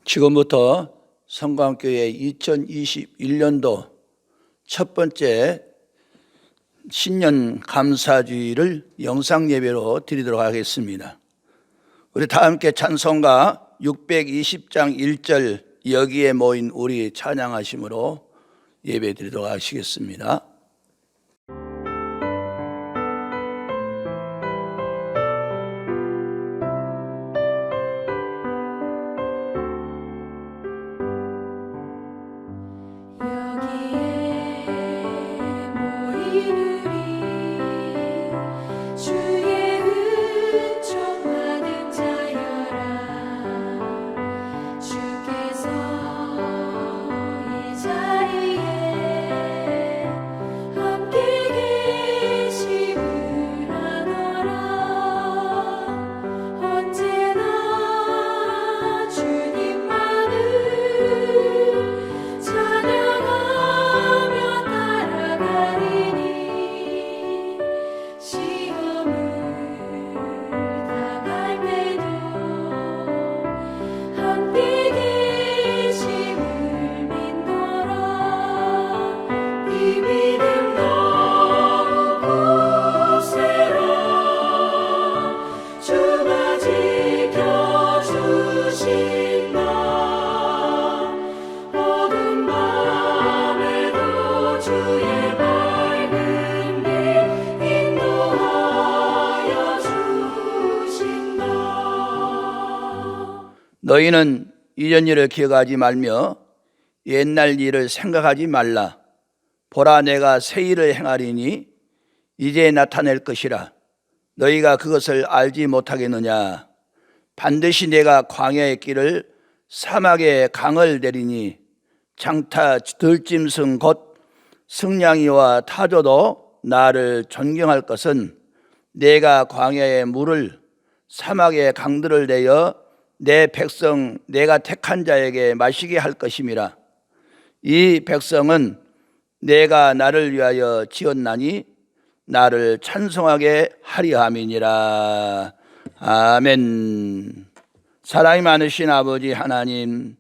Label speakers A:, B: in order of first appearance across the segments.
A: 지금부터 성광교회 2021년도 첫 번째 신년 감사주의를 영상 예배로 드리도록 하겠습니다. 우리 다 함께 찬송가 620장 1절 여기에 모인 우리 찬양하심으로 예배 드리도록 하시겠습니다. 너희는 이전 일을 기억하지 말며 옛날 일을 생각하지 말라. 보라, 내가 새 일을 행하리니 이제 나타낼 것이라. 너희가 그것을 알지 못하겠느냐. 반드시 내가 광야의 길을 사막의 강을 내리니 장타 들짐승 곧 승냥이와 타조도 나를 존경할 것은 내가 광야의 물을 사막의 강들을 내어 내 백성 내가 택한 자에게 마시게 할 것임이라. 이 백성은 내가 나를 위하여 지었나니 나를 찬송하게 하려 함이니라. 아멘. 사랑이 많으신 아버지 하나님,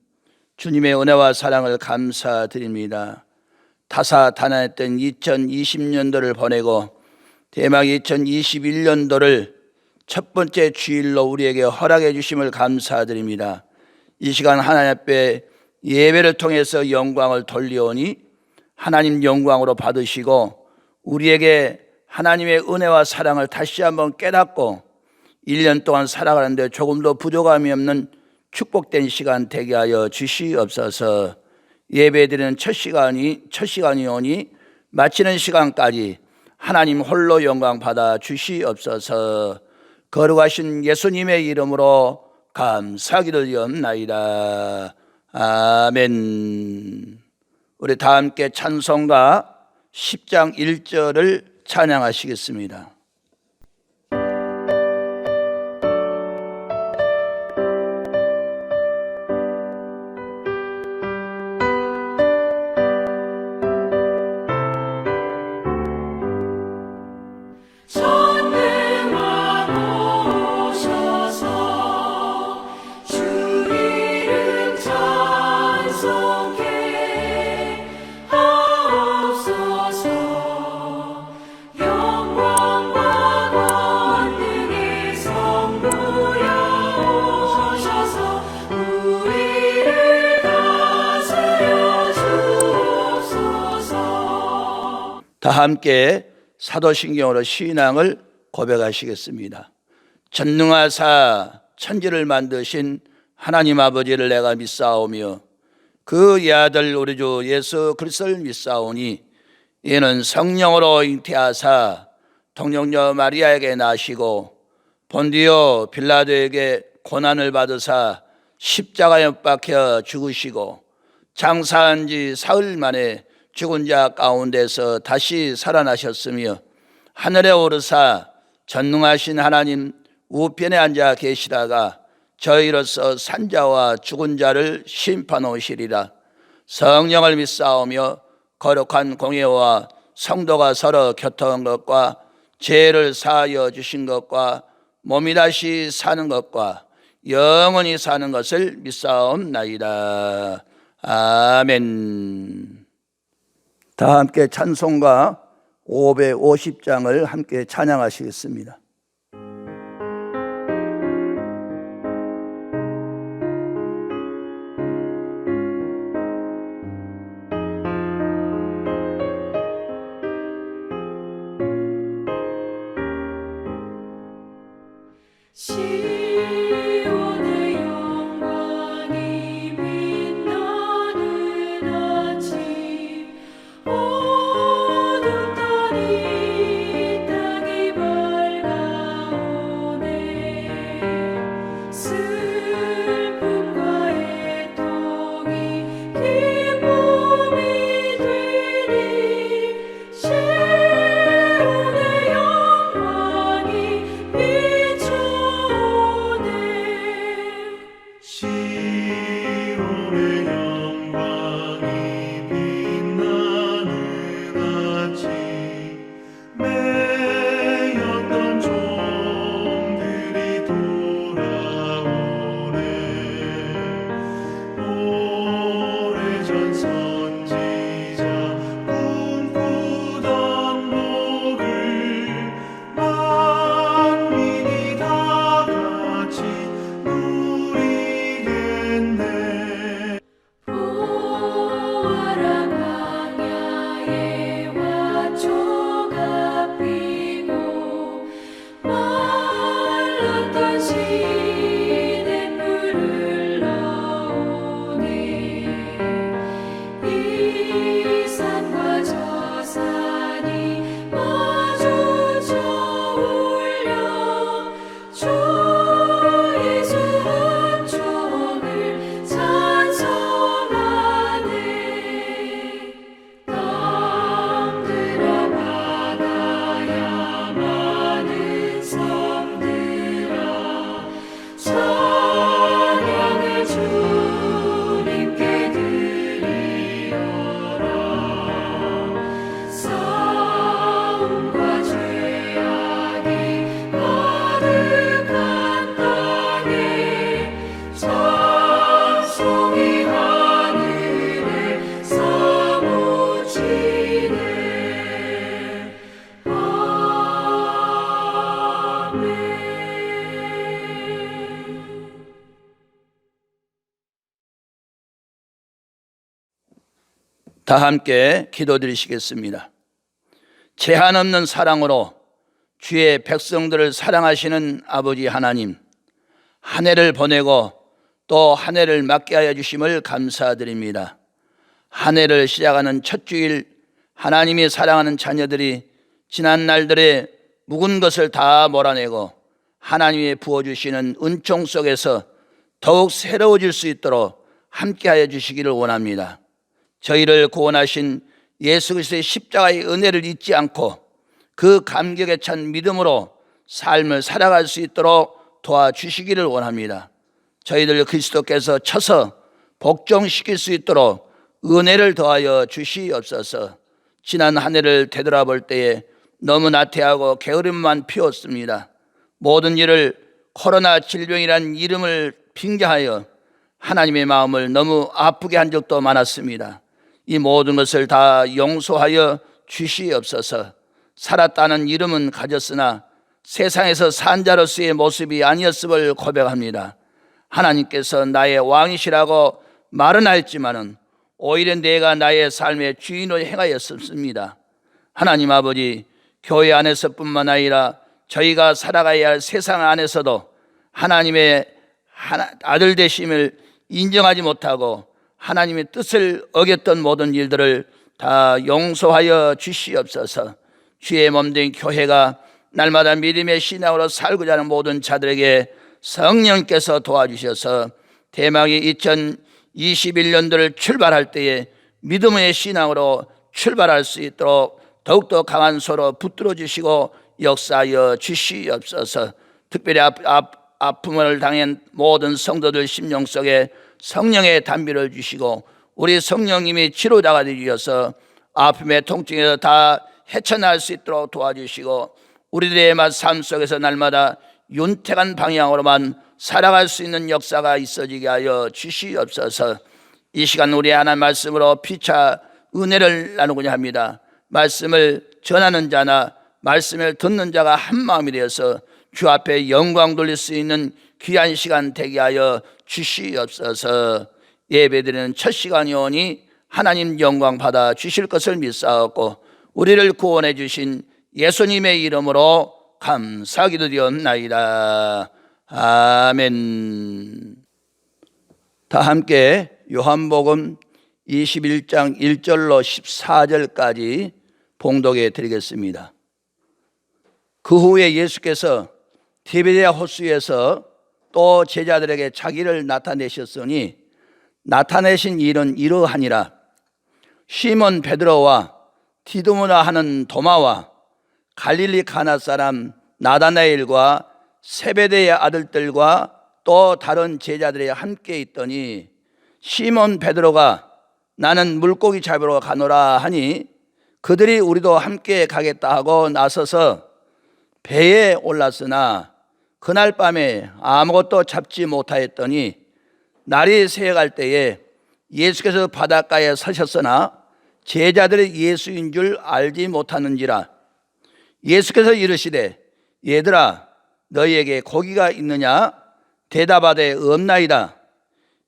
A: 주님의 은혜와 사랑을 감사드립니다. 다사다난했던 2020년도를 보내고 대망 2021년도를 첫 번째 주일로 우리에게 허락해 주심을 감사드립니다. 이 시간 하나님 앞에 예배를 통해서 영광을 돌려오니 하나님 영광으로 받으시고 우리에게 하나님의 은혜와 사랑을 다시 한번 깨닫고 1년 동안 살아가는데 조금도 부족함이 없는 축복된 시간 되게 하여 주시옵소서. 예배드리는 첫 시간이 오니 마치는 시간까지 하나님 홀로 영광 받아 주시옵소서. 거룩하신 예수님의 이름으로 감사기도드리옵나이다. 아멘. 우리 다 함께 찬송가 10장 1절을 찬양하시겠습니다. 다 함께 사도신경으로 신앙을 고백하시겠습니다. 전능하사 천지를 만드신 하나님 아버지를 내가 믿사오며 그의 아들 우리 주 예수 그리스도를 믿사오니 이는 성령으로 잉태하사 동정녀 마리아에게 나시고 본디오 빌라도에게 고난을 받으사 십자가에 못 박혀 죽으시고 장사한 지 사흘 만에 죽은 자 가운데서 다시 살아나셨으며 하늘에 오르사 전능하신 하나님 우편에 앉아 계시다가 저희로서 산자와 죽은 자를 심판하시리라. 성령을 믿사오며 거룩한 공예와 성도가 서로 교통한 것과 죄를 사하여 주신 것과 몸이 다시 사는 것과 영원히 사는 것을 믿사옵나이다. 아멘. 다 함께 찬송가 550장을 함께 찬양하시겠습니다.
B: 시온의 영광이 빛나는 아침, 어둡더니 땅이 밝아오네. 슬픔과 애통이 기쁨이 되니 시온의 영광이 비춰오네.
C: 시온의 영광이 빛나는 아침, 매였던 종들이 돌아오네. 오래전 선지자 꿈꾸던 복을 만민이 다 같이 누리겠네.
B: 보아라 광야에 화초가 피고 말랐던 시냇물을 흘러오네. 이 산과 저 산이 마주쳐 울려 주 예수 은총을 찬송하네. 땅들아 바다야 많은 섬들아 찬양을 주님께 드리어라. 싸움과 죄악이 가득한 땅에 찬송이 하늘에 사무치네. 아멘.
A: 다 함께 기도드리시겠습니다. 제한 없는 사랑으로 주의 백성들을 사랑하시는 아버지 하나님, 한 해를 보내고 또 한 해를 맞게 하여 주심을 감사드립니다. 한 해를 시작하는 첫 주일, 하나님이 사랑하는 자녀들이 지난 날들의 묵은 것을 다 몰아내고 하나님이 부어주시는 은총 속에서 더욱 새로워질 수 있도록 함께하여 주시기를 원합니다. 저희를 구원하신 예수 그리스도의 십자가의 은혜를 잊지 않고 그 감격에 찬 믿음으로 삶을 살아갈 수 있도록 도와주시기를 원합니다. 저희들 그리스도께서 쳐서 복종시킬 수 있도록 은혜를 더하여 주시옵소서. 지난 한 해를 되돌아볼 때에 너무 나태하고 게으름만 피웠습니다. 모든 일을 코로나 질병이란 이름을 핑계하여 하나님의 마음을 너무 아프게 한 적도 많았습니다. 이 모든 것을 다 용서하여 주시옵소서. 살았다는 이름은 가졌으나 세상에서 산 자로서의 모습이 아니었음을 고백합니다. 하나님께서 나의 왕이시라고 말은 하였지만은 오히려 내가 나의 삶의 주인으로 행하였습니다. 하나님 아버지, 교회 안에서뿐만 아니라 저희가 살아가야 할 세상 안에서도 하나님의 아들 되심을 인정하지 못하고 하나님의 뜻을 어겼던 모든 일들을 다 용서하여 주시옵소서. 주의 몸된 교회가 날마다 믿음의 신앙으로 살고자 하는 모든 자들에게 성령께서 도와주셔서 대망의 2021년도를 출발할 때에 믿음의 신앙으로 출발할 수 있도록 더욱더 강한 소로 붙들어 주시고 역사하여 주시옵소서. 특별히 아픔을 당한 모든 성도들 심령 속에 성령의 단비를 주시고 우리 성령님이 치료자가 되주셔서 아픔의 통증에서 다 헤쳐날 수 있도록 도와주시고 우리들의 삶 속에서 날마다 윤택한 방향으로만 살아갈 수 있는 역사가 있어지게 하여 주시옵소서. 이 시간 우리 하나님 말씀으로 피차 은혜를 나누고자 합니다. 말씀을 전하는 자나 말씀을 듣는 자가 한 마음이 되어서 주 앞에 영광 돌릴 수 있는 귀한 시간 되게 하여 주시옵소서. 예배드리는 첫 시간이오니 하나님 영광 받아 주실 것을 믿사옵고 우리를 구원해 주신 예수님의 이름으로 감사하기도 되었나이다. 아멘. 다 함께 요한복음 21장 1절로 14절까지 봉독해 드리겠습니다. 그 후에 예수께서 디베랴 호수에서 또 제자들에게 자기를 나타내셨으니 나타내신 일은 이러하니라. 시몬 베드로와 디두모나 하는 도마와 갈릴리 가나 사람 나다나엘과 세베대의 아들들과 또 다른 제자들이 함께 있더니 시몬 베드로가 나는 물고기 잡으러 가노라 하니 그들이 우리도 함께 가겠다 하고 나서서 배에 올랐으나 그날 밤에 아무것도 잡지 못하였더니 날이 새어갈 때에 예수께서 바닷가에 서셨으나 제자들이 예수인 줄 알지 못하는지라. 예수께서 이르시되 얘들아 너희에게 고기가 있느냐? 대답하되 없나이다.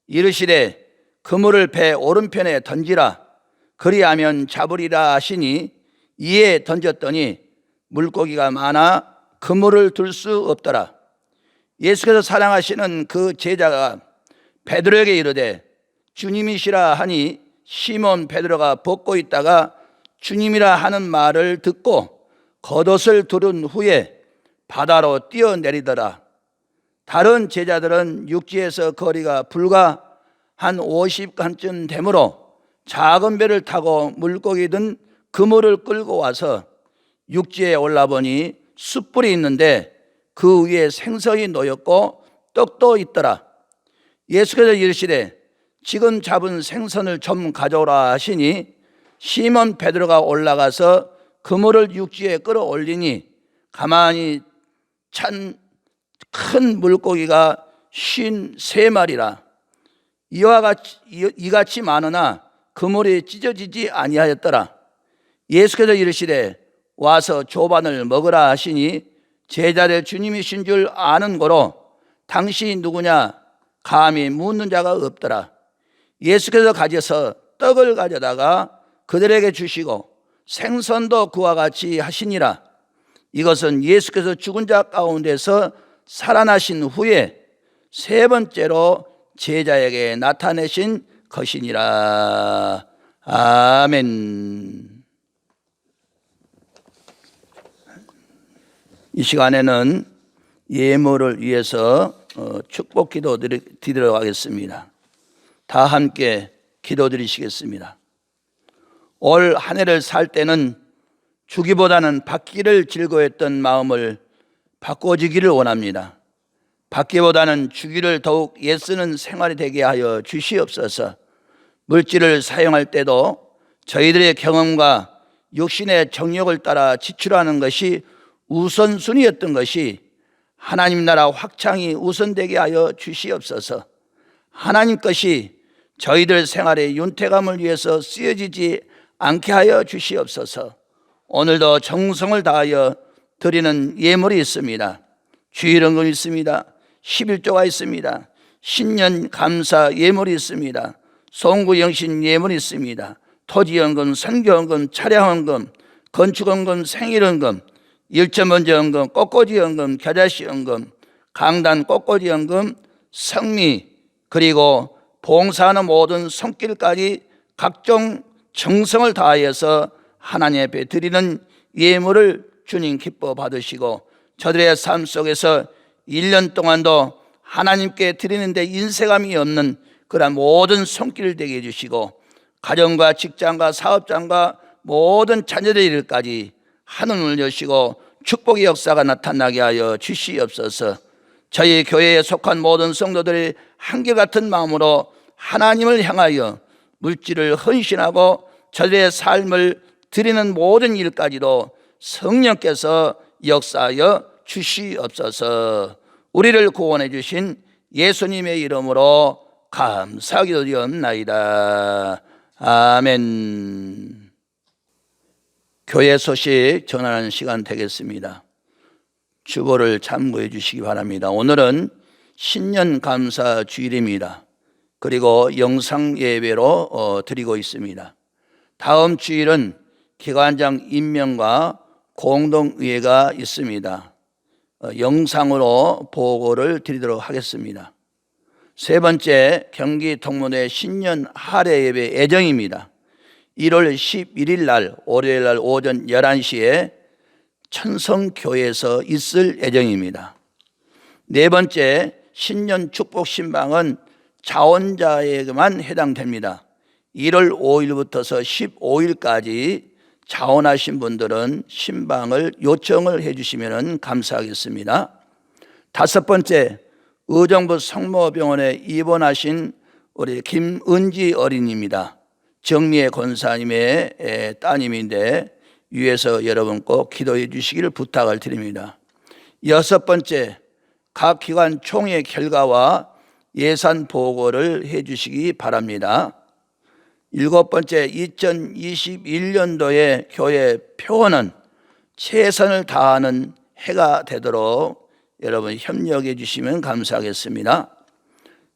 A: 이르시되 그물을 배 오른편에 던지라. 그리하면 잡으리라 하시니 이에 던졌더니 물고기가 많아 그물을 들 수 없더라. 예수께서 사랑하시는 그 제자가 베드로에게 이르되 주님이시라 하니 시몬 베드로가 벗고 있다가 주님이라 하는 말을 듣고 겉옷을 두른 후에 바다로 뛰어내리더라. 다른 제자들은 육지에서 거리가 불과 한 50간쯤 되므로 작은 배를 타고 물고기 든 그물을 끌고 와서 육지에 올라보니 숯불이 있는데 그 위에 생선이 놓였고 떡도 있더라. 예수께서 이르시되 지금 잡은 생선을 좀 가져오라 하시니 시몬 베드로가 올라가서 그물을 육지에 끌어올리니 가만히 찬 큰 물고기가 53마리라. 이같이 많으나 그물이 찢어지지 아니하였더라. 예수께서 이르시되 와서 조반을 먹으라 하시니 제자들 주님이신 줄 아는 거로 당신이 누구냐 감히 묻는 자가 없더라. 예수께서 가져서 떡을 가져다가 그들에게 주시고 생선도 그와 같이 하시니라. 이것은 예수께서 죽은 자 가운데서 살아나신 후에 세 번째로 제자에게 나타내신 것이니라. 아멘. 이 시간에는 예물을 위해서 축복 기도 드리러 가겠습니다. 다 함께 기도드리시겠습니다. 올 한 해를 살 때는 주기보다는 받기를 즐거워했던 마음을 바꿔주기를 원합니다. 받기보다는 주기를 더욱 애쓰는 생활이 되게 하여 주시옵소서. 물질을 사용할 때도 저희들의 경험과 육신의 정욕을 따라 지출하는 것이 우선순위였던 것이 하나님 나라 확장이 우선되게 하여 주시옵소서. 하나님 것이 저희들 생활의 윤택함을 위해서 쓰여지지 않게 하여 주시옵소서. 오늘도 정성을 다하여 드리는 예물이 있습니다. 주일헌금 있습니다. 11조가 있습니다. 신년 감사 예물이 있습니다. 송구영신 예물이 있습니다. 토지헌금, 선교헌금, 차량헌금, 건축헌금, 생일헌금, 일천번제헌금, 꽃꽂이헌금, 겨자씨헌금, 강단 꽃꽂이헌금, 성미, 그리고 봉사하는 모든 손길까지 각종 정성을 다하여서 하나님 앞에 드리는 예물을 주님 기뻐 받으시고 저들의 삶 속에서 1년 동안도 하나님께 드리는데 인색함이 없는 그런 모든 손길을 되게 해주시고 가정과 직장과 사업장과 모든 자녀들 일까지 하늘을 여시고 축복의 역사가 나타나게 하여 주시옵소서. 저희 교회에 속한 모든 성도들이 한결같은 마음으로 하나님을 향하여 물질을 헌신하고 저들의 삶을 드리는 모든 일까지도 성령께서 역사하여 주시옵소서. 우리를 구원해 주신 예수님의 이름으로 감사드리옵나이다. 아멘. 교회 소식 전하는 시간 되겠습니다. 주보를 참고해 주시기 바랍니다. 오늘은 신년 감사 주일입니다. 그리고 영상 예배로 드리고 있습니다. 다음 주일은 기관장 임명과 공동의회가 있습니다. 영상으로 보고를 드리도록 하겠습니다. 세 번째, 경기 통문회 신년 할애 예배 예정입니다. 1월 11일 날 월요일 날 오전 11시에 천성교회에서 있을 예정입니다. 네 번째, 신년 축복 신방은 자원자에게만 해당됩니다. 1월 5일부터서 15일까지 자원하신 분들은 신방을 요청을 해주시면 감사하겠습니다. 다섯 번째, 의정부 성모병원에 입원하신 우리 김은지 어린이입니다. 정미애 권사님의 따님인데 위에서 여러분 꼭 기도해 주시기를 부탁을 드립니다. 여섯 번째, 각 기관 총회 결과와 예산 보고를 해 주시기 바랍니다. 일곱 번째, 2021년도의 교회 표어는 최선을 다하는 해가 되도록 여러분 협력해 주시면 감사하겠습니다.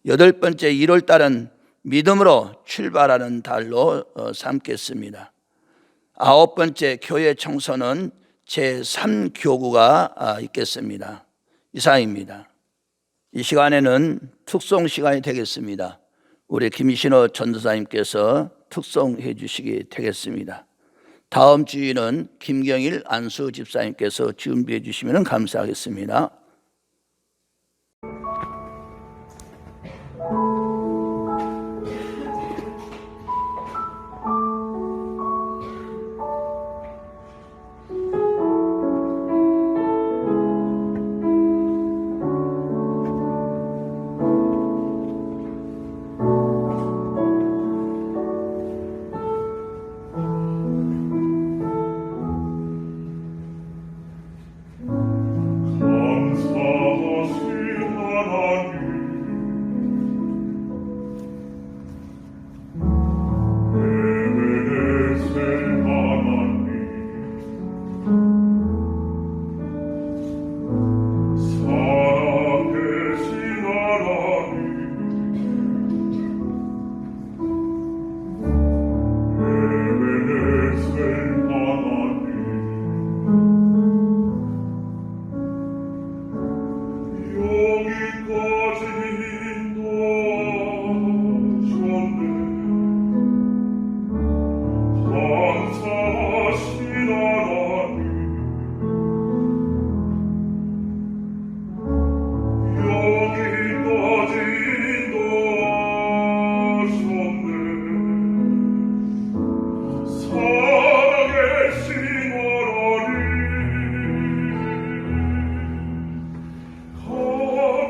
A: 여덟 번째, 1월 달은 믿음으로 출발하는 달로 삼겠습니다. 아홉 번째, 교회 청소는 제3교구가 있겠습니다. 이상입니다. 이 시간에는 특송 시간이 되겠습니다. 우리 김신호 전도사님께서 특송해 주시기 되겠습니다. 다음 주일은 김경일 안수 집사님께서 준비해 주시면 감사하겠습니다.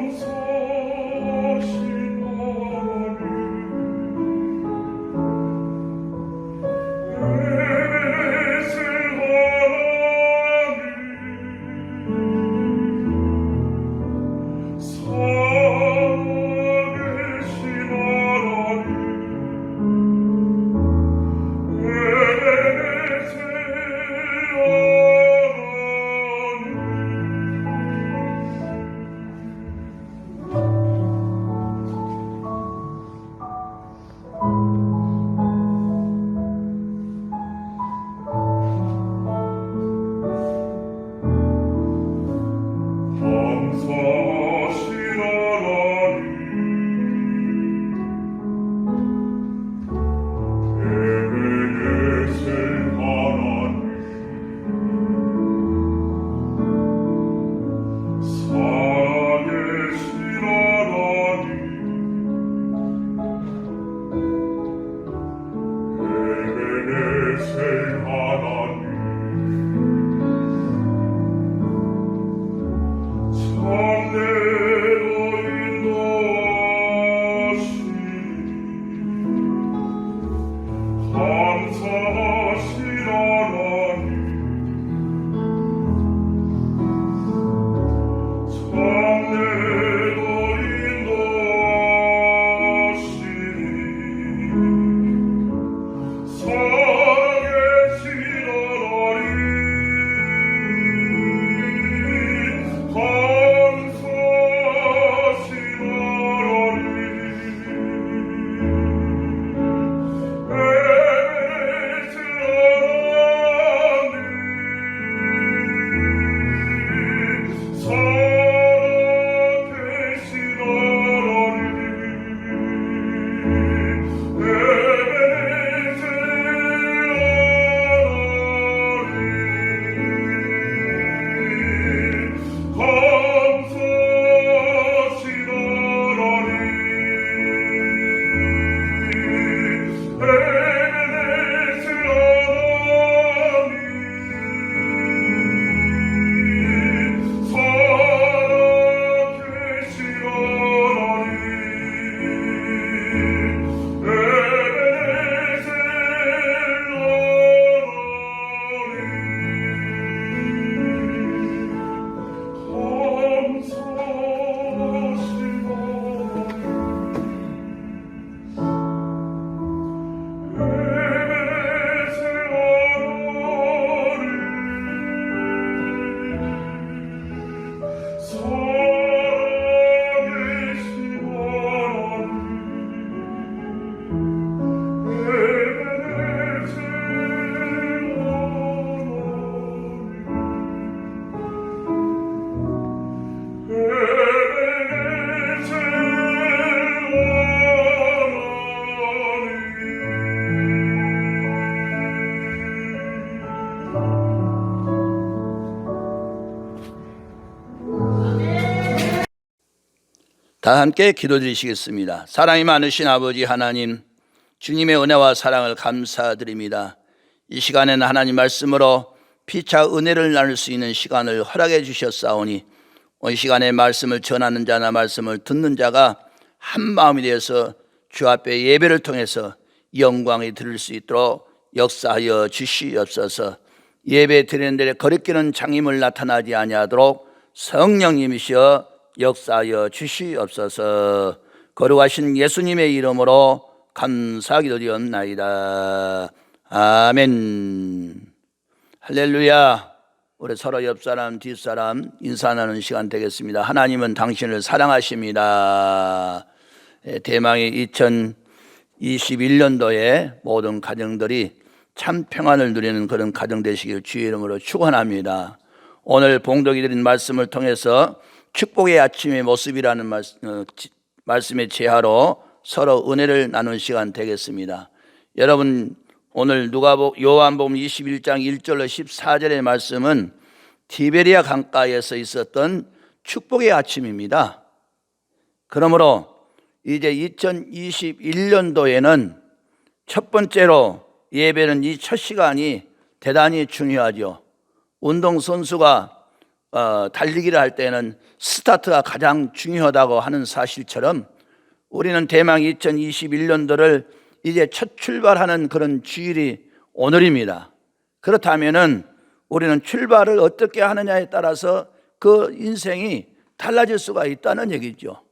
C: 감사
A: 다 함께 기도드리시겠습니다. 사랑이 많으신 아버지 하나님, 주님의 은혜와 사랑을 감사드립니다. 이 시간에는 하나님 말씀으로 피차 은혜를 나눌 수 있는 시간을 허락해 주셨사오니 이 시간에 말씀을 전하는 자나 말씀을 듣는 자가 한 마음이 되어서 주 앞에 예배를 통해서 영광이 들을 수 있도록 역사하여 주시옵소서. 예배 드리는 데에 거리끼는 장님을 나타나지 아니하도록 성령님이시여 역사하여 주시옵소서. 거룩하신 예수님의 이름으로 감사하기도 드리옵나이다. 아멘. 할렐루야. 우리 서로 옆사람 뒷사람 인사 나누는 시간 되겠습니다. 하나님은 당신을 사랑하십니다. 대망의 2021년도에 모든 가정들이 참 평안을 누리는 그런 가정 되시길 주의 이름으로 축원합니다. 오늘 봉독이 드린 말씀을 통해서 축복의 아침의 모습이라는 말씀의 제하로 서로 은혜를 나누는 시간 되겠습니다. 여러분, 오늘 요한복음 21장 1절로 14절의 말씀은 티베리아 강가에서 있었던 축복의 아침입니다. 그러므로 이제 2021년도에는 첫 번째로 예배는 이 첫 시간이 대단히 중요하죠. 운동선수가 달리기를 할 때는 스타트가 가장 중요하다고 하는 사실처럼 우리는 대망 2021년도를 이제 첫 출발하는 그런 주일이 오늘입니다. 그렇다면은 우리는 출발을 어떻게 하느냐에 따라서 그 인생이 달라질 수가 있다는 얘기죠.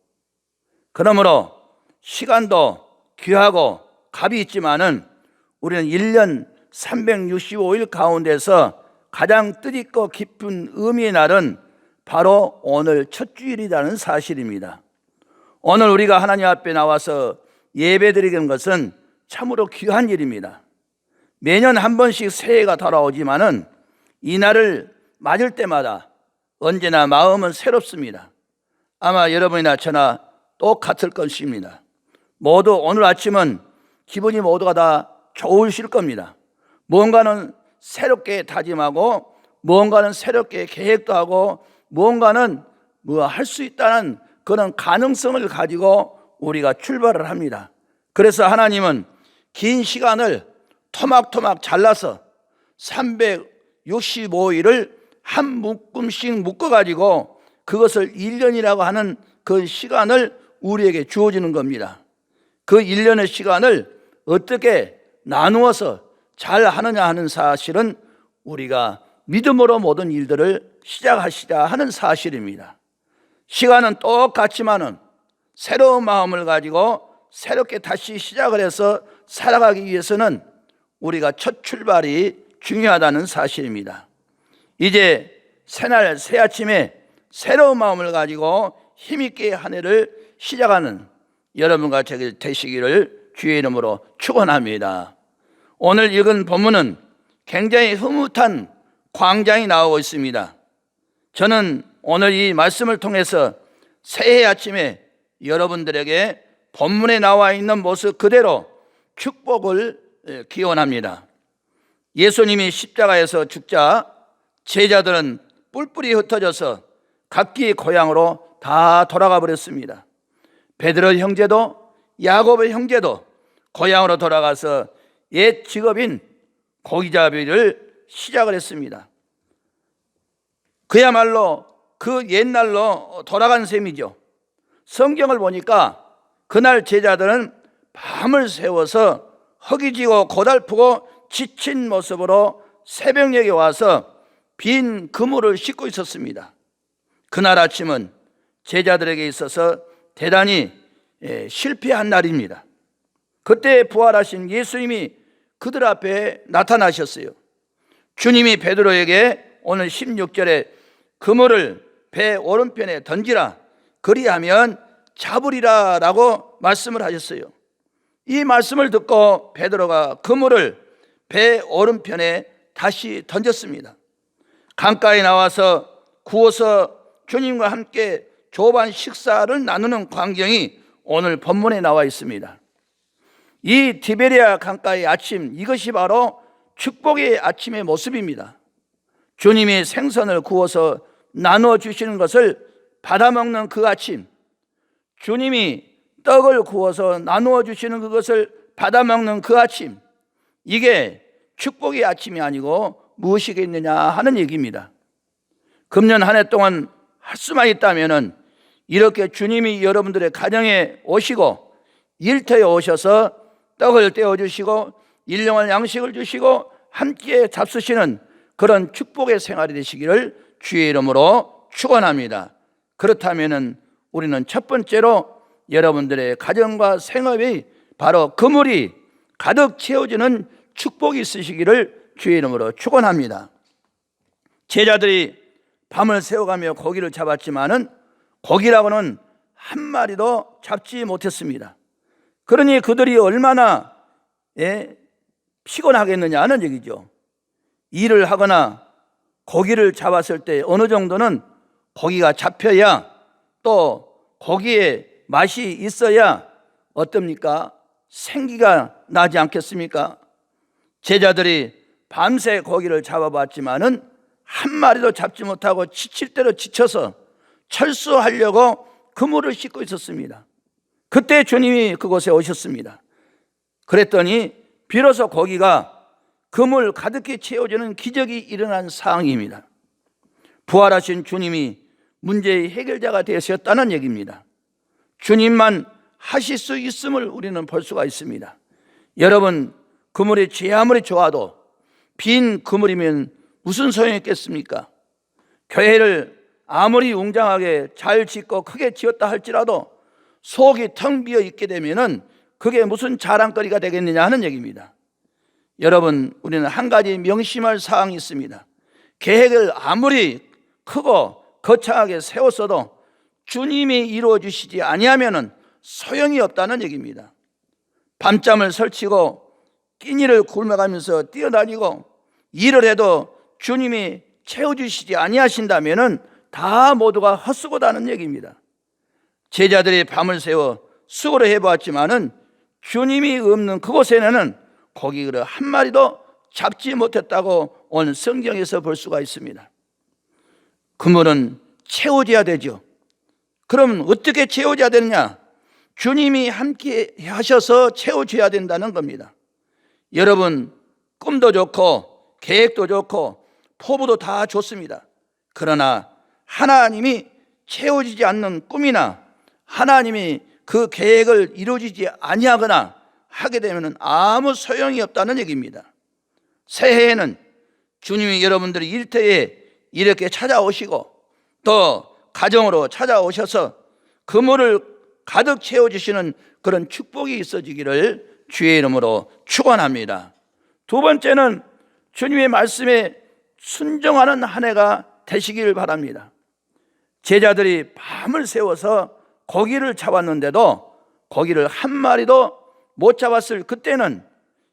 A: 그러므로 시간도 귀하고 값이 있지만은 우리는 1년 365일 가운데서 가장 뜻있고 깊은 의미의 날은 바로 오늘 첫 주일이라는 사실입니다. 오늘 우리가 하나님 앞에 나와서 예배드리는 것은 참으로 귀한 일입니다. 매년 한 번씩 새해가 돌아오지만은 이 날을 맞을 때마다 언제나 마음은 새롭습니다. 아마 여러분이나 저나 똑같을 것입니다. 모두 오늘 아침은 기분이 모두가 다 좋으실 겁니다. 무언가는 새롭게 다짐하고 무언가는 새롭게 계획도 하고 무언가는 할 수 있다는 그런 가능성을 가지고 우리가 출발을 합니다. 그래서 하나님은 긴 시간을 토막토막 잘라서 365일을 한 묶음씩 묶어가지고 그것을 1년이라고 하는 그 시간을 우리에게 주어지는 겁니다. 그 1년의 시간을 어떻게 나누어서 잘 하느냐 하는 사실은 우리가 믿음으로 모든 일들을 시작하시자 하는 사실입니다. 시간은 똑같지만은 새로운 마음을 가지고 새롭게 다시 시작을 해서 살아가기 위해서는 우리가 첫 출발이 중요하다는 사실입니다. 이제 새날 새 아침에 새로운 마음을 가지고 힘있게 한 해를 시작하는 여러분과 저희 되시기를 주의 이름으로 축원합니다. 오늘 읽은 본문은 굉장히 흐뭇한 광장이 나오고 있습니다. 저는 오늘 이 말씀을 통해서 새해 아침에 여러분들에게 본문에 나와 있는 모습 그대로 축복을 기원합니다. 예수님이 십자가에서 죽자 제자들은 뿔뿔이 흩어져서 각기 고향으로 다 돌아가 버렸습니다. 베드로 형제도 야고보의 형제도 고향으로 돌아가서 옛 직업인 고기잡이를 시작을 했습니다. 그야말로 그 옛날로 돌아간 셈이죠. 성경을 보니까 그날 제자들은 밤을 새워서 허기지고 고달프고 지친 모습으로 새벽녘에 와서 빈 그물을 씻고 있었습니다. 그날 아침은 제자들에게 있어서 대단히 실패한 날입니다. 그때 부활하신 예수님이 그들 앞에 나타나셨어요. 주님이 베드로에게 오늘 16절에 그물을 배 오른편에 던지라 그리하면 잡으리라 라고 말씀을 하셨어요. 이 말씀을 듣고 베드로가 그물을 배 오른편에 다시 던졌습니다. 강가에 나와서 구워서 주님과 함께 조반 식사를 나누는 광경이 오늘 본문에 나와 있습니다. 이 티베리아 강가의 아침, 이것이 바로 축복의 아침의 모습입니다. 주님이 생선을 구워서 나누어 주시는 것을 받아먹는 그 아침, 주님이 떡을 구워서 나누어 주시는 그것을 받아 먹는 그 아침, 이게 축복의 아침이 아니고 무엇이겠느냐 하는 얘기입니다. 금년 한 해 동안 할 수만 있다면은 이렇게 주님이 여러분들의 가정에 오시고 일터에 오셔서 떡을 떼어 주시고 일용할 양식을 주시고 함께 잡수시는 그런 축복의 생활이 되시기를 주의 이름으로 축원합니다. 그렇다면은 우리는 첫 번째로 여러분들의 가정과 생업이 바로 그물이 가득 채워지는 축복이 있으시기를 주의 이름으로 축원합니다. 제자들이 밤을 새워가며 고기를 잡았지만은 고기라고는 한 마리도 잡지 못했습니다. 그러니 그들이 얼마나 피곤하겠느냐 하는 얘기죠. 일을 하거나 고기를 잡았을 때 어느 정도는 고기가 잡혀야, 또 고기에 맛이 있어야 어떻습니까? 생기가 나지 않겠습니까? 제자들이 밤새 고기를 잡아봤지만은 한 마리도 잡지 못하고 지칠 대로 지쳐서 철수하려고 그물을 씻고 있었습니다. 그때 주님이 그곳에 오셨습니다. 그랬더니 비로소 고기가 그물 가득히 채워지는 기적이 일어난 상황입니다. 부활하신 주님이 문제의 해결자가 되셨다는 얘기입니다. 주님만 하실 수 있음을 우리는 볼 수가 있습니다. 여러분, 그물이 제 아무리 좋아도 빈 그물이면 무슨 소용이 있겠습니까? 교회를 아무리 웅장하게 잘 짓고 크게 지었다 할지라도 속이 텅 비어 있게 되면은 그게 무슨 자랑거리가 되겠느냐 하는 얘기입니다. 여러분, 우리는 한 가지 명심할 사항이 있습니다. 계획을 아무리 크고 거창하게 세웠어도 주님이 이루어 주시지 아니하면은 소용이 없다는 얘기입니다. 밤잠을 설치고 끼니를 굶어가면서 뛰어다니고 일을 해도 주님이 채워주시지 아니하신다면은 다 모두가 헛수고다는 얘기입니다. 제자들이 밤을 새워 수고를 해보았지만은 주님이 없는 그곳에는 고기를 한 마리도 잡지 못했다고 오늘 성경에서 볼 수가 있습니다. 그물은 채워져야 되죠. 그럼 어떻게 채워져야 되느냐? 주님이 함께 하셔서 채워줘야 된다는 겁니다. 여러분, 꿈도 좋고 계획도 좋고 포부도 다 좋습니다. 그러나 하나님이 채워지지 않는 꿈이나 하나님이 그 계획을 이루어지지 아니하거나 하게 되면 아무 소용이 없다는 얘기입니다. 새해에는 주님이 여러분들의 일터에 이렇게 찾아오시고 또 가정으로 찾아오셔서 그물을 가득 채워주시는 그런 축복이 있어지기를 주의 이름으로 축원합니다. 두 번째는 주님의 말씀에 순종하는 한 해가 되시길 바랍니다. 제자들이 밤을 새워서 고기를 잡았는데도 고기를 한 마리도 못 잡았을 그때는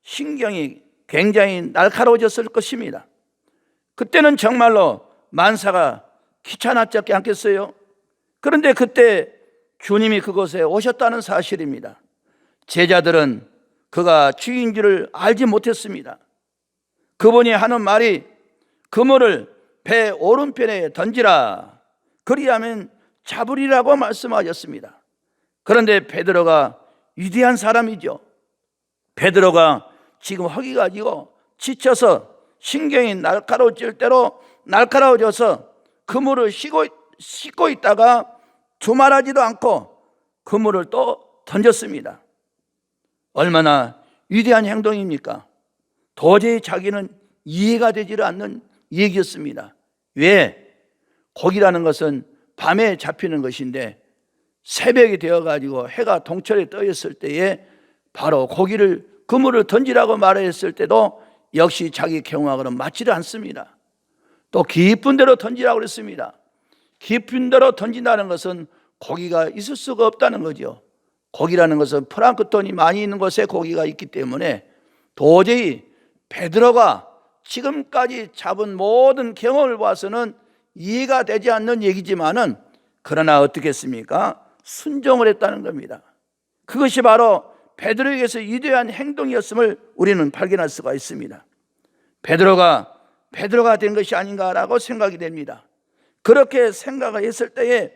A: 신경이 굉장히 날카로워졌을 것입니다. 그때는 정말로 만사가 귀찮았지 않겠어요? 그런데 그때 주님이 그곳에 오셨다는 사실입니다. 제자들은 그가 주인 줄을 알지 못했습니다. 그분이 하는 말이 그물을 배 오른편에 던지라, 그리하면 잡으리라고 말씀하셨습니다. 그런데 베드로가 위대한 사람이죠. 베드로가 지금 허기가 지고 지쳐서 신경이 날카로워질 대로 날카로워져서 그물을 씻고 있다가 두말하지도 않고 그물을 또 던졌습니다. 얼마나 위대한 행동입니까? 도저히 자기는 이해가 되지 않는 얘기였습니다. 왜? 고기라는 것은 밤에 잡히는 것인데 새벽이 되어가지고 해가 동철에 떠 있을 때에 바로 고기를 그물을 던지라고 말했을 때도 역시 자기 경험하고는 맞지를 않습니다. 또 깊은 데로 던지라고 그랬습니다. 깊은 데로 던진다는 것은 고기가 있을 수가 없다는 거죠. 고기라는 것은 플랑크톤이 많이 있는 곳에 고기가 있기 때문에 도저히 베드로가 지금까지 잡은 모든 경험을 봐서는 이해가 되지 않는 얘기지만은 그러나 어떻겠습니까? 순종을 했다는 겁니다. 그것이 바로 베드로에게서 위대한 행동이었음을 우리는 발견할 수가 있습니다. 베드로가 된 것이 아닌가라고 생각이 됩니다. 그렇게 생각을 했을 때에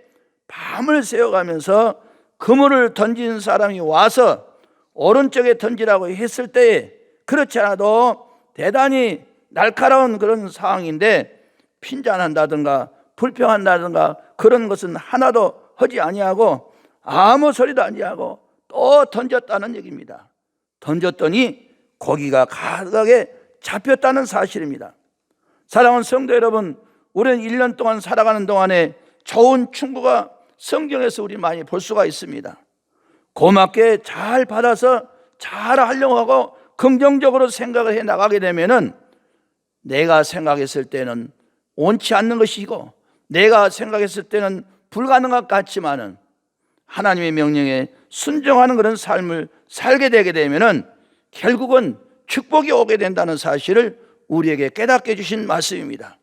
A: 밤을 새워가면서 그물을 던진 사람이 와서 오른쪽에 던지라고 했을 때에 그렇지 않아도 대단히 날카로운 그런 상황인데 핀잔한다든가 불평한다든가 그런 것은 하나도 하지 아니하고 아무 소리도 아니하고 또 던졌다는 얘기입니다. 던졌더니 고기가 가득하게 잡혔다는 사실입니다. 사랑하는 성도 여러분, 우리는 1년 동안 살아가는 동안에 좋은 충고가 성경에서 우리 많이 볼 수가 있습니다. 고맙게 잘 받아서 잘 하려고 하고 긍정적으로 생각을 해 나가게 되면은 내가 생각했을 때는 옳지 않는 것이고 내가 생각했을 때는 불가능한 것 같지만은 하나님의 명령에 순종하는 그런 삶을 살게 되게 되면은 결국은 축복이 오게 된다는 사실을 우리에게 깨닫게 해주신 말씀입니다.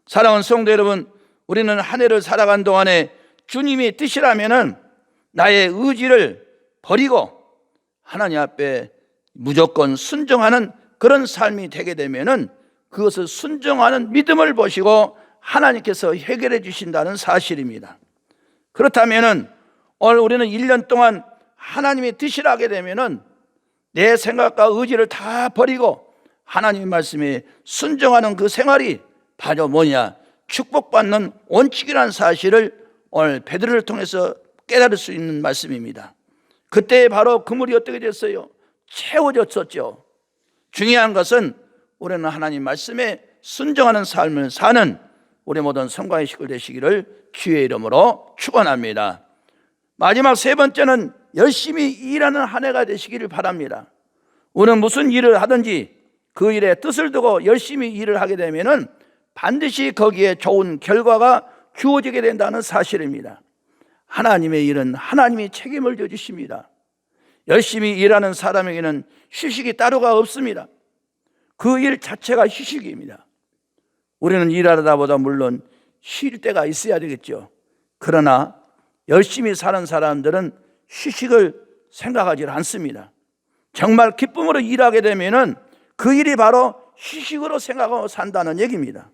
A: 사랑하는 성도 여러분, 우리는 한 해를 살아간 동안에 주님의 뜻이라면은 나의 의지를 버리고 하나님 앞에 무조건 순종하는 그런 삶이 되게 되면은 그것을 순종하는 믿음을 보시고 하나님께서 해결해 주신다는 사실입니다. 그렇다면은 오늘 우리는 1년 동안 하나님의 뜻을 하게 되면은 내 생각과 의지를 다 버리고 하나님의 말씀에 순종하는 그 생활이 바로 뭐냐? 축복받는 원칙이라는 사실을 오늘 베드로를 통해서 깨달을 수 있는 말씀입니다. 그때 바로 그물이 어떻게 됐어요? 채워졌었죠. 중요한 것은 우리는 하나님 말씀에 순종하는 삶을 사는 우리 모든 성광의 식구 되시기를 주의 이름으로 축원합니다. 마지막 세 번째는 열심히 일하는 한 해가 되시기를 바랍니다. 우리는 무슨 일을 하든지 그 일에 뜻을 두고 열심히 일을 하게 되면은 반드시 거기에 좋은 결과가 주어지게 된다는 사실입니다. 하나님의 일은 하나님이 책임을 져주십니다. 열심히 일하는 사람에게는 휴식이 따로가 없습니다. 그 일 자체가 휴식입니다. 우리는 일하다 보다 물론 쉴 때가 있어야 되겠죠. 그러나 열심히 사는 사람들은 휴식을 생각하지 않습니다. 정말 기쁨으로 일하게 되면은 그 일이 바로 휴식으로 생각하고 산다는 얘기입니다.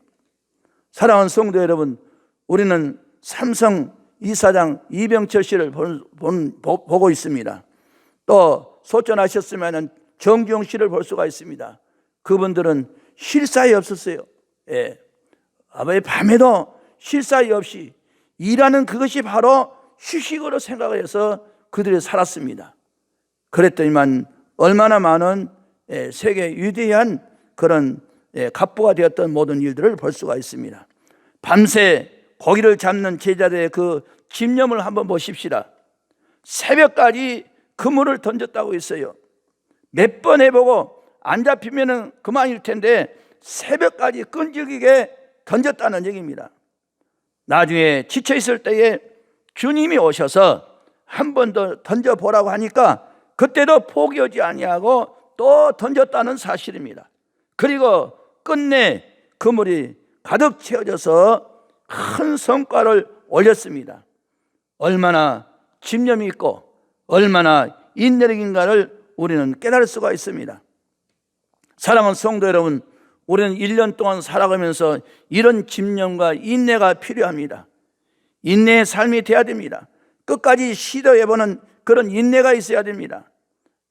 A: 사랑하는 성도 여러분, 우리는 삼성 이사장 이병철 씨를 보고 있습니다. 또 소천하셨으면 정주영 씨를 볼 수가 있습니다. 그분들은 쉴 사이 없었어요. 예. 밤에도 쉴 사이 없이 일하는 그것이 바로 휴식으로 생각을 해서 그들이 살았습니다. 그랬더니만 얼마나 많은 세계 위대한 그런 갑부가 되었던 모든 일들을 볼 수가 있습니다. 밤새 고기를 잡는 제자들의 그 집념을 한번 보십시다. 새벽까지 그물을 던졌다고 했어요. 몇 번 해보고 안 잡히면 그만일 텐데 새벽까지 끈질기게 던졌다는 얘기입니다. 나중에 지쳐있을 때에 주님이 오셔서 한 번 더 던져보라고 하니까 그때도 포기하지 아니하고 또 던졌다는 사실입니다. 그리고 끝내 그물이 가득 채워져서 큰 성과를 올렸습니다. 얼마나 집념이 있고 얼마나 인내력인가를 우리는 깨달을 수가 있습니다. 사랑하는 성도 여러분, 우리는 1년 동안 살아가면서 이런 집념과 인내가 필요합니다. 인내의 삶이 돼야 됩니다. 끝까지 시도해보는 그런 인내가 있어야 됩니다.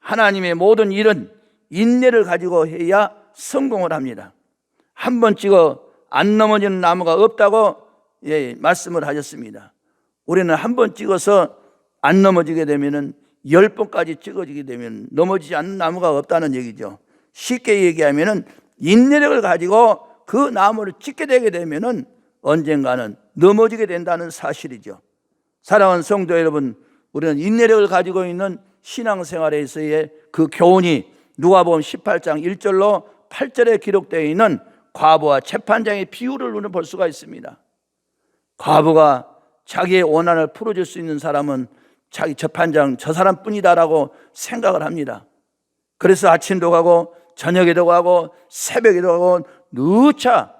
A: 하나님의 모든 일은 인내를 가지고 해야 성공을 합니다. 한 번 찍어 안 넘어지는 나무가 없다고 말씀을 하셨습니다. 우리는 한 번 찍어서 안 넘어지게 되면은 10번까지 찍어지게 되면 넘어지지 않는 나무가 없다는 얘기죠. 쉽게 얘기하면은 인내력을 가지고 그 나무를 찍게 되게 되면은 언젠가는 넘어지게 된다는 사실이죠. 사랑하는 성도 여러분, 우리는 인내력을 가지고 있는 신앙생활에서의 그 교훈이 누가복음 18장 1절로 8절에 기록되어 있는 과부와 재판장의 비유를 우리는 볼 수가 있습니다. 과부가 자기의 원한을 풀어줄 수 있는 사람은 자기 재판장 저 사람뿐이다라고 생각을 합니다. 그래서 아침도 가고 저녁에도 가고 새벽에도 가고 누차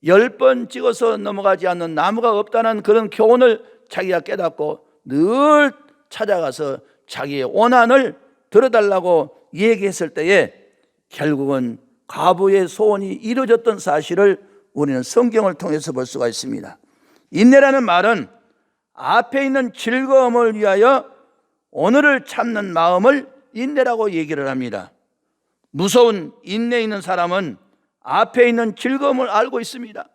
A: 10번 찍어서 넘어가지 않는 나무가 없다는 그런 교훈을 자기가 깨닫고 늘 찾아가서 자기의 원한을 들어달라고 얘기했을 때에 결국은 과부의 소원이 이루어졌던 사실을 우리는 성경을 통해서 볼 수가 있습니다. 인내라는 말은 앞에 있는 즐거움을 위하여 오늘을 참는 마음을 인내라고 얘기를 합니다. 무서운 인내 있는 사람은 앞에 있는 즐거움을 알고 있습니다.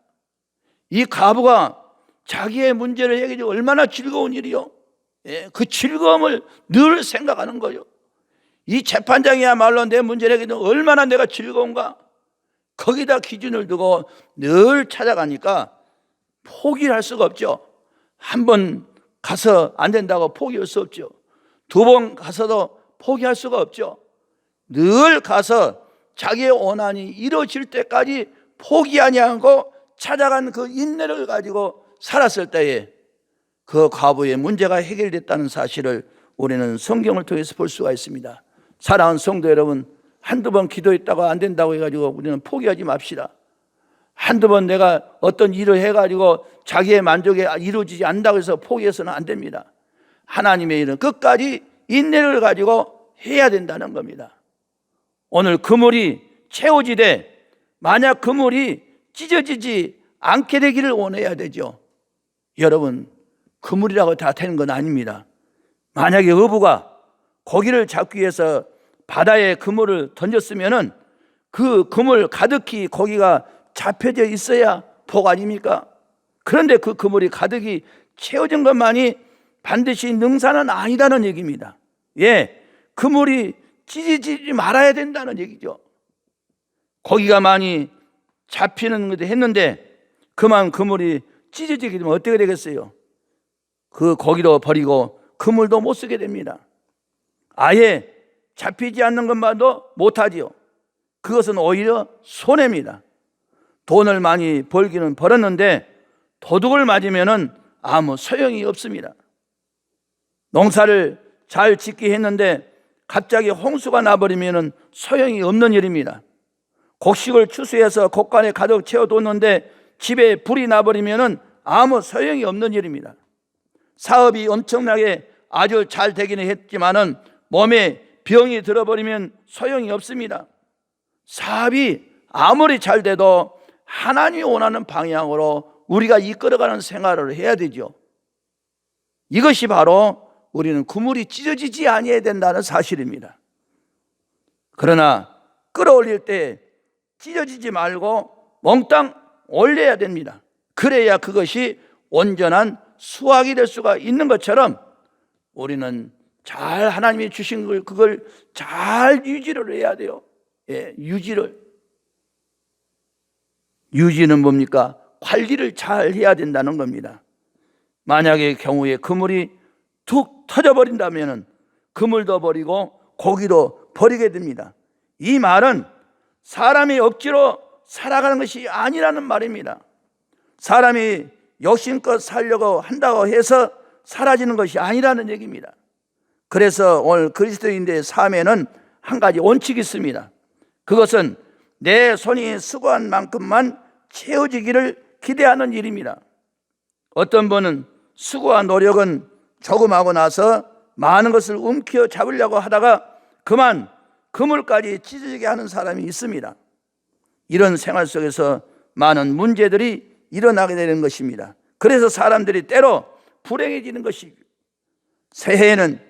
A: 이 과부가 자기의 문제를 해결이 얼마나 즐거운 일이요. 그 즐거움을 늘 생각하는 거예요. 이 재판장이야말로 내 문제를 해결이 얼마나 내가 즐거운가. 거기다 기준을 두고 늘 찾아가니까 포기를 할 수가 없죠. 한 번 가서 안 된다고 포기할 수 없죠. 두 번 가서도 포기할 수가 없죠. 늘 가서 자기의 원한이 이루어질 때까지 포기하지 않고 찾아간 그 인내를 가지고 살았을 때에 그 과부의 문제가 해결됐다는 사실을 우리는 성경을 통해서 볼 수가 있습니다. 사랑하는 성도 여러분, 한두 번 기도했다가 안 된다고 해가지고 우리는 포기하지 맙시다. 한두 번 내가 어떤 일을 해가지고 자기의 만족에 이루어지지 않는다고 해서 포기해서는 안 됩니다. 하나님의 일은 끝까지 인내를 가지고 해야 된다는 겁니다. 오늘 그물이 채워지되 만약 그물이 찢어지지 않게 되기를 원해야 되죠. 여러분, 그물이라고 다 되는 건 아닙니다. 만약에 어부가 고기를 잡기 위해서 바다에 그물을 던졌으면은 그 그물 가득히 고기가 잡혀져 있어야 복 아닙니까? 그런데 그 그물이 가득히 채워진 것만이 반드시 능사는 아니라는 얘기입니다. 그물이 찢어지지 말아야 된다는 얘기죠. 고기가 많이 잡히는 것도 했는데 그만 그물이 찢어지게 되면 어떻게 되겠어요? 그 고기도 버리고 그물도 못 쓰게 됩니다. 아예 잡히지 않는 것만도 못하지요. 그것은 오히려 손해입니다. 돈을 많이 벌기는 벌었는데 도둑을 맞으면 아무 소용이 없습니다. 농사를 잘 짓기 했는데 갑자기 홍수가 나버리면 소용이 없는 일입니다. 곡식을 추수해서 곡간에 가득 채워뒀는데 집에 불이 나버리면 아무 소용이 없는 일입니다. 사업이 엄청나게 아주 잘 되기는 했지만은 몸에 병이 들어버리면 소용이 없습니다. 사업이 아무리 잘 돼도 하나님이 원하는 방향으로 우리가 이끌어가는 생활을 해야 되죠. 이것이 바로 우리는 그물이 찢어지지 아니해야 된다는 사실입니다. 그러나 끌어올릴 때 찢어지지 말고 몽땅 올려야 됩니다. 그래야 그것이 온전한 수확이 될 수가 있는 것처럼 우리는 잘 하나님이 주신 걸 그걸 잘 유지를 해야 돼요. 유지는 뭡니까? 관리를 잘 해야 된다는 겁니다. 만약의 경우에 그물이 툭 터져버린다면 그물도 버리고 고기도 버리게 됩니다. 이 말은 사람이 억지로 살아가는 것이 아니라는 말입니다. 사람이 욕심껏 살려고 한다고 해서 사라지는 것이 아니라는 얘기입니다. 그래서 오늘 그리스도인들의 삶에는 한 가지 원칙이 있습니다. 그것은 내 손이 수고한 만큼만 채워지기를 기대하는 일입니다. 어떤 분은 수고와 노력은 조금 하고 나서 많은 것을 움켜 잡으려고 하다가 그만 그물까지 찢어지게 하는 사람이 있습니다. 이런 생활 속에서 많은 문제들이 일어나게 되는 것입니다. 그래서 사람들이 때로 불행해지는 것이죠. 새해에는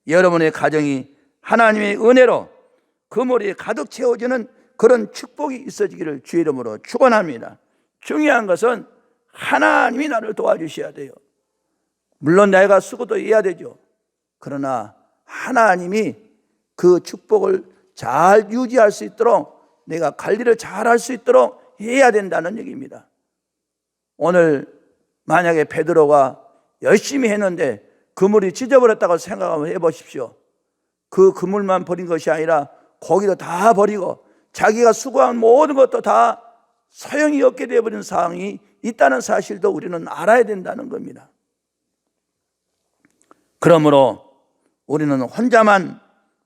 A: 여러분의 가정이 하나님의 은혜로 그물이 가득 채워지는 그런 축복이 있어지기를 주의 이름으로 축원합니다. 중요한 것은 하나님이 나를 도와주셔야 돼요. 물론 내가 수고도 해야 되죠. 그러나 하나님이 그 축복을 잘 유지할 수 있도록 내가 관리를 잘 할 수 있도록 해야 된다는 얘기입니다. 오늘 만약에 베드로가 열심히 했는데 그물이 찢어버렸다고 생각하면 해보십시오. 그 그물만 버린 것이 아니라 고기도 다 버리고 자기가 수고한 모든 것도 다 소용이 없게 되어버린 상황이 있다는 사실도 우리는 알아야 된다는 겁니다. 그러므로 우리는 혼자만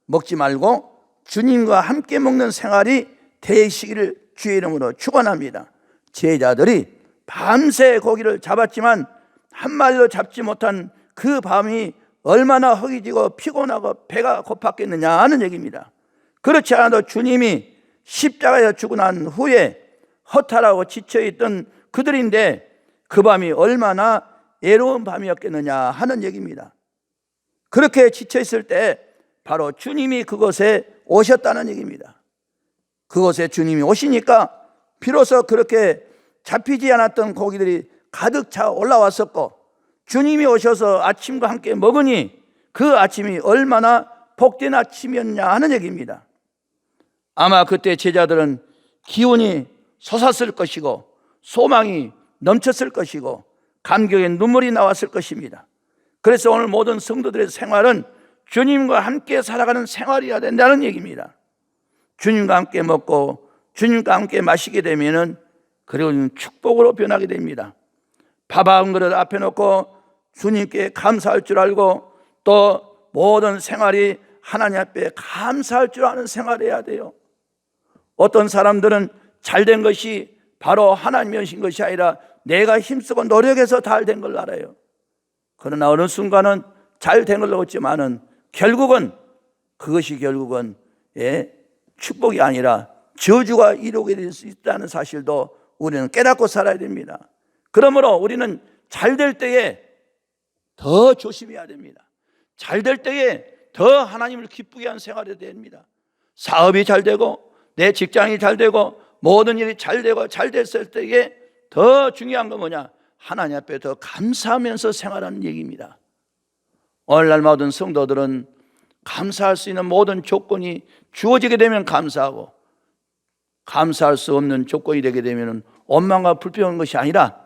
A: 먹지 말고 주님과 함께 먹는 생활이 되시기를 주의 이름으로 축원합니다. 제자들이 밤새 고기를 잡았지만 한 마리도 잡지 못한 그 밤이 얼마나 허기지고 피곤하고 배가 고팠겠느냐 하는 얘기입니다. 그렇지 않아도 주님이 십자가에 죽고 난 후에 허탈하고 지쳐있던 그들인데 그 밤이 얼마나 애로운 밤이었겠느냐 하는 얘기입니다. 그렇게 지쳐 있을 때 바로 주님이 그곳에 오셨다는 얘기입니다. 그곳에 주님이 오시니까 비로소 그렇게 잡히지 않았던 고기들이 가득 차 올라왔었고, 주님이 오셔서 아침과 함께 먹으니 그 아침이 얼마나 복된 아침이었냐 하는 얘기입니다. 아마 그때 제자들은 기운이 솟았을 것이고 소망이 넘쳤을 것이고 감격의 눈물이 나왔을 것입니다. 그래서 오늘 모든 성도들의 생활은 주님과 함께 살아가는 생활이어야 된다는 얘기입니다. 주님과 함께 먹고 주님과 함께 마시게 되면은 그리고 축복으로 변하게 됩니다. 밥 한 그릇 앞에 놓고 주님께 감사할 줄 알고 또 모든 생활이 하나님 앞에 감사할 줄 아는 생활해야 돼요. 어떤 사람들은 잘된 것이 바로 하나님이 하신 것이 아니라 내가 힘쓰고 노력해서 잘 된 걸 알아요. 그러나 어느 순간은 잘 된 걸로 같지만은 결국은 그것이 결국은 축복이 아니라 저주가 이루게 될 수 있다는 사실도 우리는 깨닫고 살아야 됩니다. 그러므로 우리는 잘 될 때에 더 조심해야 됩니다. 잘 될 때에 더 하나님을 기쁘게 하는 생활이 해야 됩니다. 사업이 잘 되고 내 직장이 잘 되고 모든 일이 잘 되고 잘 됐을 때에 더 중요한 건 뭐냐? 하나님 앞에 더 감사하면서 생활하는 얘기입니다. 오늘날 모든 성도들은 감사할 수 있는 모든 조건이 주어지게 되면 감사하고 감사할 수 없는 조건이 되게 되면 원망과 불평한 것이 아니라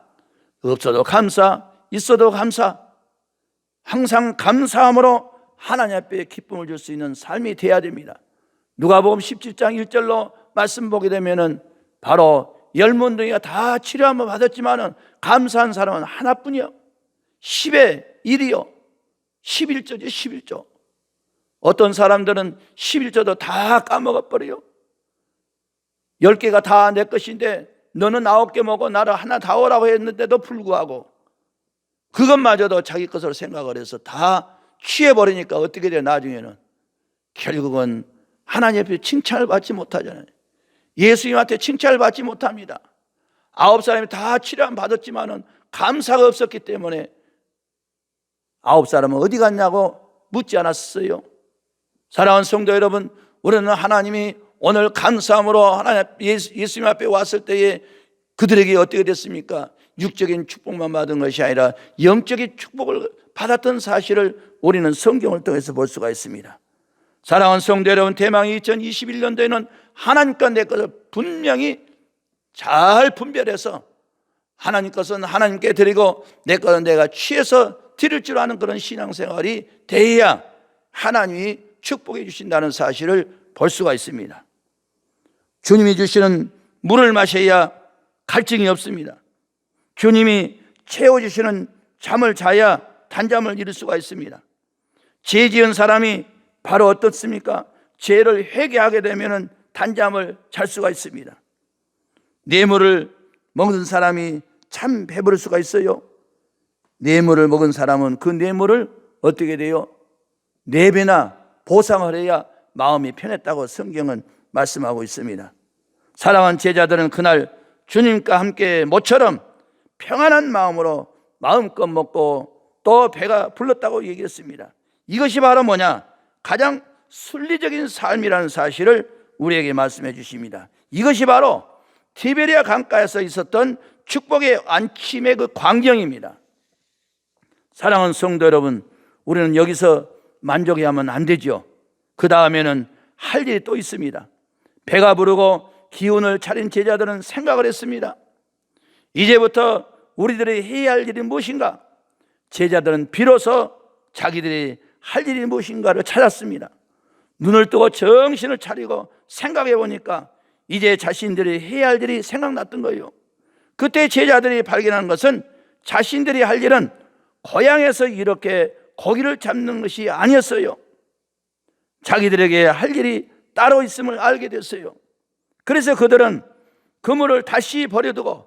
A: 없어도 감사, 있어도 감사, 항상 감사함으로 하나님 앞에 기쁨을 줄 수 있는 삶이 돼야 됩니다. 누가복음 17장 1절로 말씀 보게 되면은 바로 10문둥이가 다 치료함을 받았지만은 감사한 사람은 하나뿐이요. 10의 1이요. 11조죠, 11조. 어떤 사람들은 11조도 다 까먹어 버려요. 10개가 다 내 것인데 너는 9개 먹고 나를 하나 다 오라고 했는데도 불구하고 그것마저도 자기 것으로 생각을 해서 다 취해버리니까 어떻게 돼요? 나중에는 결국은 하나님 앞에 칭찬을 받지 못하잖아요. 예수님한테 칭찬을 받지 못합니다. 9사람이 다 치료함 받았지만은 감사가 없었기 때문에 9사람은 어디 갔냐고 묻지 않았어요. 사랑하는 성도 여러분, 우리는 하나님이 오늘 감사함으로 하나님 예수님 앞에 왔을 때에 그들에게 어떻게 됐습니까? 육적인 축복만 받은 것이 아니라 영적인 축복을 받았던 사실을 우리는 성경을 통해서 볼 수가 있습니다. 사랑하는 성도 여러분, 대망이 2021년도에는 하나님과 내 것을 분명히 잘 분별해서 하나님 것은 하나님께 드리고 내 것은 내가 취해서 드릴 줄 아는 그런 신앙생활이 돼야 하나님이 축복해 주신다는 사실을 볼 수가 있습니다. 주님이 주시는 물을 마셔야 갈증이 없습니다. 주님이 채워주시는 잠을 자야 단잠을 이룰 수가 있습니다. 죄 지은 사람이 바로 어떻습니까? 죄를 회개하게 되면 단잠을 잘 수가 있습니다. 뇌물을 먹는 사람이 참 배부를 수가 있어요. 뇌물을 먹은 사람은 그 뇌물을 어떻게 돼요? 4배나 보상을 해야 마음이 편했다고 성경은 말씀하고 있습니다. 사랑하는 제자들은 그날 주님과 함께 모처럼 평안한 마음으로 마음껏 먹고 또 배가 불렀다고 얘기했습니다. 이것이 바로 뭐냐? 가장 순리적인 삶이라는 사실을 우리에게 말씀해 주십니다. 이것이 바로 티베리아 강가에서 있었던 축복의 안침의 그 광경입니다. 사랑하는 성도 여러분, 우리는 여기서 만족해하면 안 되죠. 그 다음에는 할 일이 또 있습니다. 배가 부르고 기운을 차린 제자들은 생각을 했습니다. 이제부터 우리들이 해야 할 일이 무엇인가? 제자들은 비로소 자기들이 할 일이 무엇인가를 찾았습니다. 눈을 뜨고 정신을 차리고 생각해 보니까 이제 자신들이 해야 할 일이 생각났던 거예요. 그때 제자들이 발견한 것은 자신들이 할 일은 고향에서 이렇게 고기를 잡는 것이 아니었어요. 자기들에게 할 일이 따로 있음을 알게 됐어요. 그래서 그들은 그물을 다시 버려두고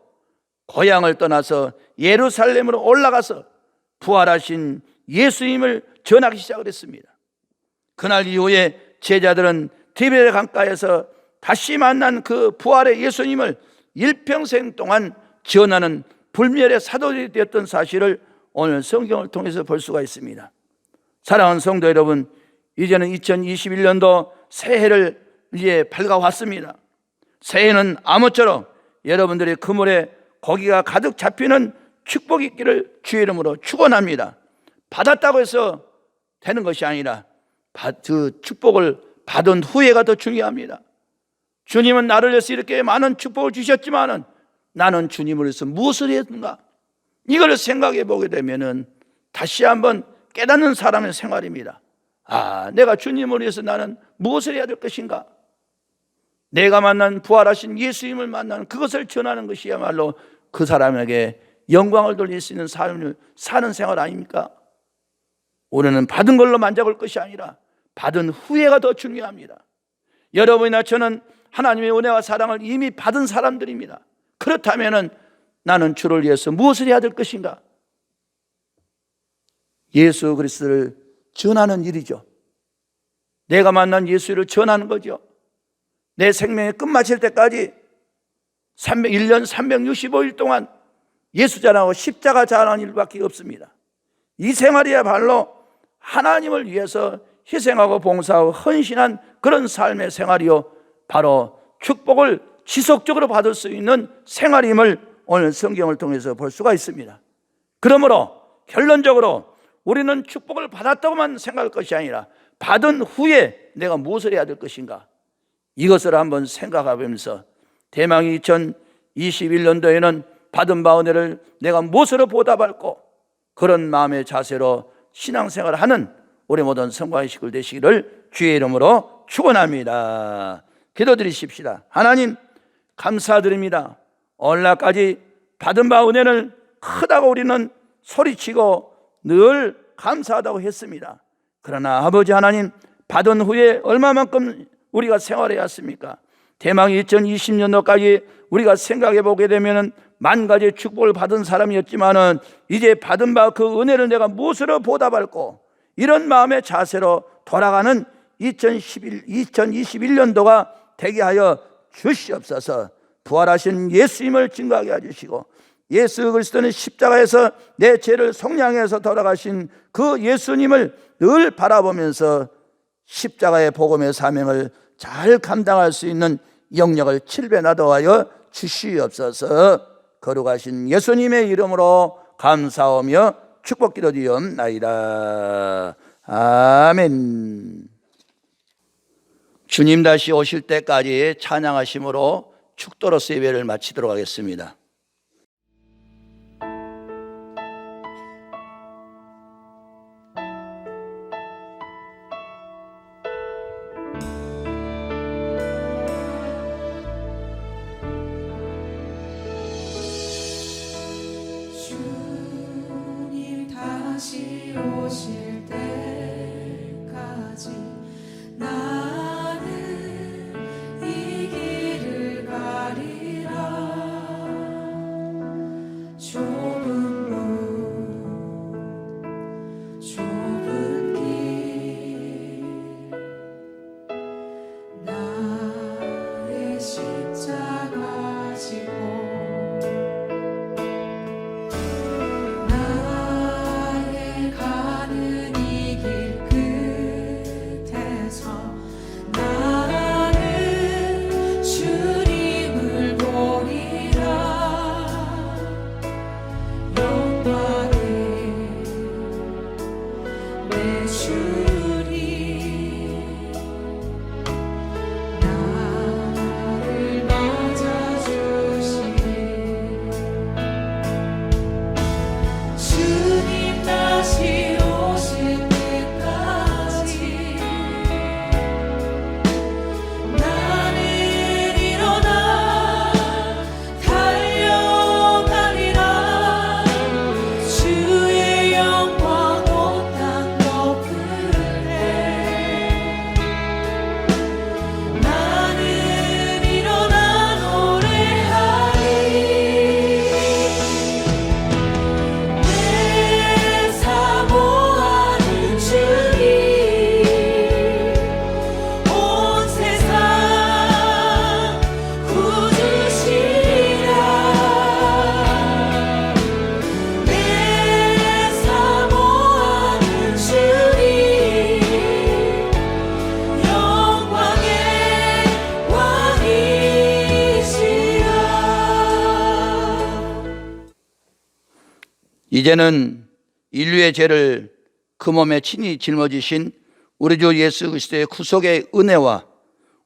A: 고향을 떠나서 예루살렘으로 올라가서 부활하신 예수님을 전하기 시작을 했습니다. 그날 이후에 제자들은 티베리아 강가에서 다시 만난 그 부활의 예수님을 일평생 동안 전하는 불멸의 사도들이 되었던 사실을 오늘 성경을 통해서 볼 수가 있습니다. 사랑하는 성도 여러분, 이제는 2021년도 새해를 이제 밝아왔습니다. 새해는 아무쪼록 여러분들의 그물에 고기가 가득 잡히는 축복이 있기를 주의 이름으로 축원합니다. 받았다고 해서 되는 것이 아니라 그 축복을 받은 후회가 더 중요합니다. 주님은 나를 위해서 이렇게 많은 축복을 주셨지만은 나는 주님을 위해서 무엇을 했는가? 이걸 생각해 보게 되면은 다시 한번 깨닫는 사람의 생활입니다. 내가 주님을 위해서 나는 무엇을 해야 될 것인가? 내가 만난 부활하신 예수님을 만나는 그것을 전하는 것이야말로 그 사람에게 영광을 돌릴 수 있는 삶을 사는 생활 아닙니까? 우리는 받은 걸로 만족할 것이 아니라 받은 후회가 더 중요합니다. 여러분이나 저는 하나님의 은혜와 사랑을 이미 받은 사람들입니다. 그렇다면 나는 주를 위해서 무엇을 해야 될 것인가? 예수 그리스도를 전하는 일이죠. 내가 만난 예수를 전하는 거죠. 내 생명의 끝마칠 때까지 1년 365일 동안 예수 자랑하고 십자가 자랑하는 일밖에 없습니다. 이 생활이야말로 하나님을 위해서 희생하고 봉사하고 헌신한 그런 삶의 생활이요, 바로 축복을 지속적으로 받을 수 있는 생활임을 오늘 성경을 통해서 볼 수가 있습니다. 그러므로 결론적으로 우리는 축복을 받았다고만 생각할 것이 아니라 받은 후에 내가 무엇을 해야 될 것인가, 이것을 한번 생각해보면서 대망의 2021년도에는 받은 바 은혜를 내가 무엇으로 보답할고, 그런 마음의 자세로 신앙생활을 하는 우리 모든 성도의 식구들 되시기를 주의 이름으로 축원합니다. 기도드리십시다. 하나님 감사드립니다. 오늘날까지 받은 바 은혜를 크다고 우리는 소리치고 늘 감사하다고 했습니다. 그러나 아버지 하나님, 받은 후에 얼마만큼 우리가 생활해야 했습니까? 대망의 2020년도까지 우리가 생각해 보게 되면 만 가지의 축복을 받은 사람이었지만은 이제 받은 바 그 은혜를 내가 무엇으로 보답할고, 이런 마음의 자세로 돌아가는 2021년도가 되게 하여 주시옵소서. 부활하신 예수님을 증거하게 해주시고, 예수 그리스도는 십자가에서 내 죄를 속량해서 돌아가신 그 예수님을 늘 바라보면서 십자가의 복음의 사명을 잘 감당할 수 있는 영역을 7배 나도하여 주시옵소서. 거룩하신 예수님의 이름으로 감사하며 축복 기도드리옵나이다. 아멘. 주님 다시 오실 때까지 찬양하심으로 축도로서 예배를 마치도록 하겠습니다.
B: 주님 다시 오실 때까지 나는 이 길을 가리라. 좁은 문 좁은 길 나의 십자가 지고 나의 가는 이 길 끝에서 나는 주님을 보리라. 영광에 내 주님 나를 맞아주시리. 주님 다시 오실 때까지 나는 일어나 달려가리라. 주의 영광 온 땅 덮으라.
A: 이제는 인류의 죄를 그 몸에 친히 짊어지신 우리 주 예수 그리스도의 구속의 은혜와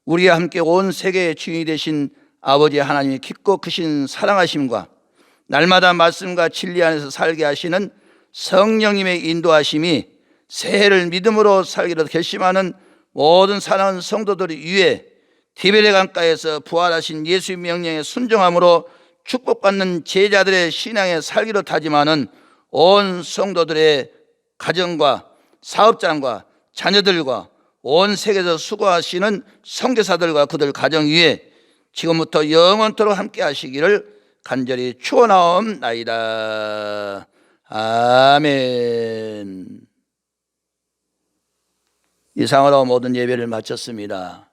A: 우리와 함께 온 세계의 주인이 되신 아버지 하나님의 깊고 크신 사랑하심과 날마다 말씀과 진리 안에서 살게 하시는 성령님의 인도하심이 새해를 믿음으로 살기로 결심하는 모든 사랑하는 성도들 위해 디베레 강가에서 부활하신 예수의 명령에 순종함으로 축복받는 제자들의 신앙에 살기로 다짐하는 온 성도들의 가정과 사업장과 자녀들과 온 세계에서 수고하시는 선교사들과 그들 가정 위에 지금부터 영원토록 함께 하시기를 간절히 축원하옵나이다. 아멘. 이상으로 모든 예배를 마쳤습니다.